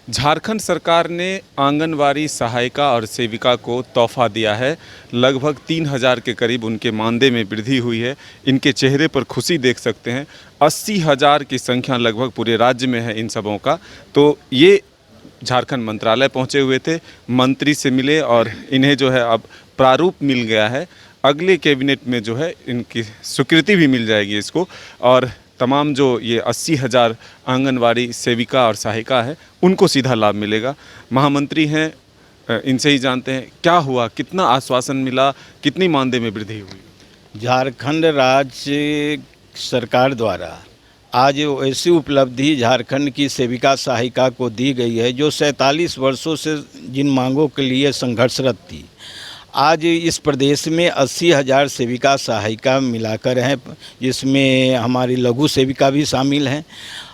झारखंड सरकार ने आंगनवाड़ी सहायिका और सेविका को तोहफा दिया है। लगभग 3,000 के करीब उनके मानदेय में वृद्धि हुई है। इनके चेहरे पर खुशी देख सकते हैं। 80,000 की संख्या लगभग पूरे राज्य में है इन सबों का। तो ये झारखंड मंत्रालय पहुंचे हुए थे, मंत्री से मिले और इन्हें जो है अब प्रारूप मिल गया है। अगले कैबिनेट में जो है इनकी स्वीकृति भी मिल जाएगी इसको, और तमाम जो ये 80,000 आंगनवाड़ी सेविका और सहायिका है उनको सीधा लाभ मिलेगा। महामंत्री हैं, इनसे ही जानते हैं क्या हुआ, कितना आश्वासन मिला, कितनी मानदेय में वृद्धि हुई। झारखंड राज्य सरकार द्वारा आज ऐसी उपलब्धि झारखंड की सेविका सहायिका को दी गई है जो 47 वर्षों से जिन मांगों के लिए संघर्षरत थी। आज इस प्रदेश में 80,000 सेविका सहायिका मिलाकर हैं, जिसमें हमारी लघु सेविका भी शामिल हैं।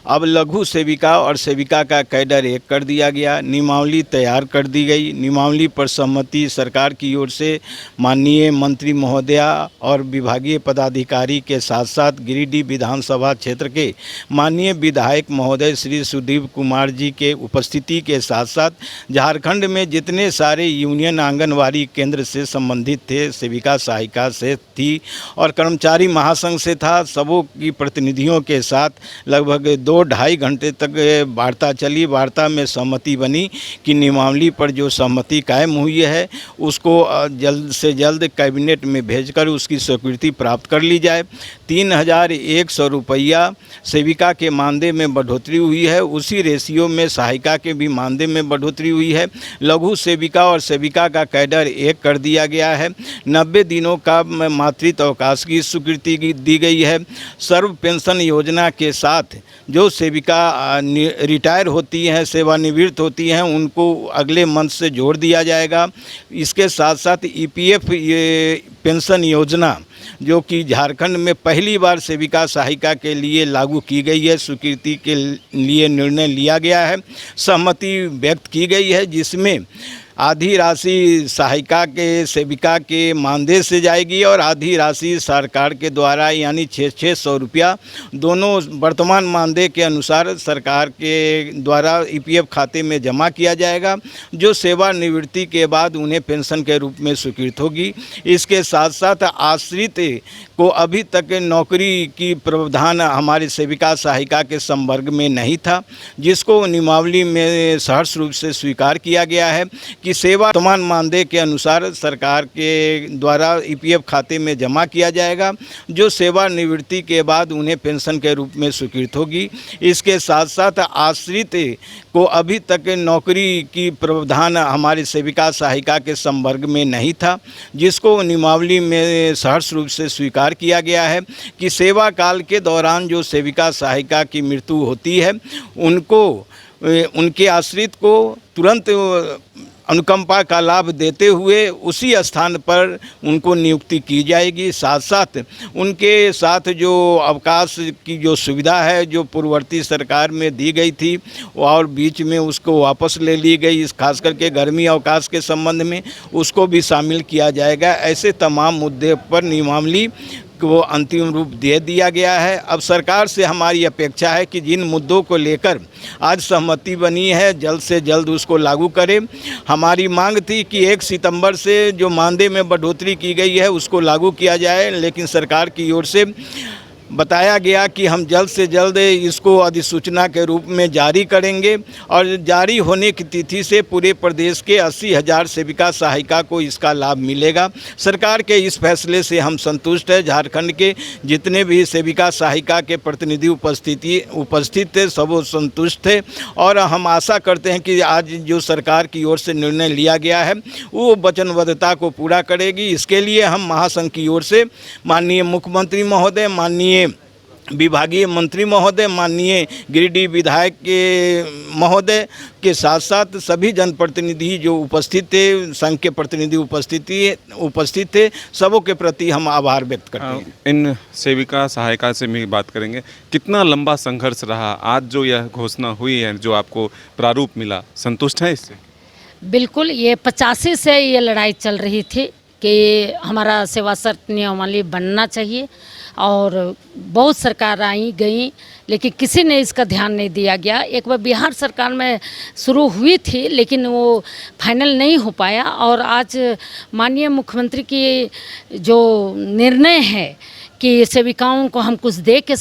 अब लघु सेविका और सेविका का कैडर एक कर दिया गया, नियमावली तैयार कर दी गई। नियमावली पर सहमति सरकार की ओर से माननीय मंत्री महोदया और विभागीय पदाधिकारी के साथ साथ गिरिडीह विधानसभा क्षेत्र के माननीय विधायक महोदय श्री सुदीप कुमार जी के उपस्थिति के साथ साथ झारखंड में जितने सारे यूनियन आंगनवाड़ी केंद्र से संबंधित थे, सेविका सहायिका से थी और कर्मचारी महासंघ से था, सबों की प्रतिनिधियों के साथ लगभग 2-2.5 घंटे तक वार्ता चली। वार्ता में सहमति बनी कि नियमावली पर जो सहमति कायम हुई है उसको जल्द से जल्द कैबिनेट में भेजकर उसकी स्वीकृति प्राप्त कर ली जाए। 3,100 रुपया सेविका के मानदेय में बढ़ोतरी हुई है, उसी रेशियो में सहायिका के भी मानदेय में बढ़ोतरी हुई है। लघु सेविका और सेविका का कैडर एक कर दिया गया है। 90 दिनों का मातृत्व अवकाश की स्वीकृति दी गई है। सर्व पेंशन योजना के साथ जो सेविका रिटायर होती हैं, सेवानिवृत्त होती हैं, उनको अगले मंथ से जोड़ दिया जाएगा। इसके साथ साथ ईपीएफ पेंशन योजना जो कि झारखंड में पहली बार सेविका सहायिका के लिए लागू की गई है, स्वीकृति के लिए निर्णय लिया गया है, सहमति व्यक्त की गई है, जिसमें आधी राशि सहायिका के सेविका के मानदेय से जाएगी और आधी राशि सरकार के द्वारा यानी 600 रुपया दोनों वर्तमान मानदेय के अनुसार सरकार के द्वारा ईपीएफ खाते में जमा किया जाएगा, जो सेवानिवृत्ति के बाद उन्हें पेंशन के रूप में स्वीकृत होगी। इसके साथ साथ आश्रित को अभी तक नौकरी की प्रावधान हमारे सेविका सहायिका के संवर्ग में नहीं था, जिसको नियमावली में सहर्ष रूप से स्वीकार किया गया है कि सेवा वर्तमान मानदेय के अनुसार सरकार के द्वारा ईपीएफ खाते में जमा किया जाएगा, जो सेवानिवृत्ति के बाद उन्हें पेंशन के रूप में स्वीकृत होगी। इसके साथ साथ आश्रित को अभी तक नौकरी की प्रावधान हमारे सेविका सहायिका के संवर्ग में नहीं था, जिसको नियमावली में सहर्ष रूप से स्वीकार किया गया है कि सेवा काल के दौरान जो सेविका सहायिका की मृत्यु होती है उनको उनके आश्रित को तुरंत अनुकंपा का लाभ देते हुए उसी स्थान पर उनको नियुक्ति की जाएगी। साथ साथ उनके साथ जो अवकाश की जो सुविधा है जो पूर्ववर्ती सरकार में दी गई थी और बीच में उसको वापस ले ली गई, इस खास करके गर्मी अवकाश के संबंध में उसको भी शामिल किया जाएगा। ऐसे तमाम मुद्दे पर नियमावली को अंतिम रूप दे दिया गया है। अब सरकार से हमारी अपेक्षा है कि जिन मुद्दों को लेकर आज सहमति बनी है जल्द से जल्द उसको लागू करें। हमारी मांग थी कि 1 सितंबर से जो मानदेय में बढ़ोतरी की गई है उसको लागू किया जाए, लेकिन सरकार की ओर से बताया गया कि हम जल्द से जल्द इसको अधिसूचना के रूप में जारी करेंगे और जारी होने की तिथि से पूरे प्रदेश के 80,000 सेविका सहायिका को इसका लाभ मिलेगा। सरकार के इस फैसले से हम संतुष्ट हैं। झारखंड के जितने भी सेविका सहायिका के प्रतिनिधि उपस्थित थे सब संतुष्ट थे और हम आशा करते हैं कि आज जो सरकार की ओर से निर्णय लिया गया है वो वचनबद्धता को पूरा करेगी। इसके लिए हम महासंघ की ओर से माननीय मुख्यमंत्री महोदय, माननीय विभागीय मंत्री महोदय, माननीय गिरिडीह विधायक के महोदय के साथ साथ सभी जनप्रतिनिधि जो उपस्थित थे, संघ के प्रतिनिधि उपस्थित थे, सबों के प्रति हम आभार व्यक्त करते हैं। इन सेविका सहायिका से भी बात करेंगे, कितना लंबा संघर्ष रहा, आज जो यह घोषणा हुई है, जो आपको प्रारूप मिला, संतुष्ट है इससे? बिल्कुल, ये 85 से ये लड़ाई चल रही थी कि हमारा सेवा शर्त नियमावली बनना चाहिए और बहुत सरकार आई गई, लेकिन किसी ने इसका ध्यान नहीं दिया गया। एक बार बिहार सरकार में शुरू हुई थी, लेकिन वो फाइनल नहीं हो पाया। और आज माननीय मुख्यमंत्री की जो निर्णय है कि सेविकाओं को हम कुछ दे के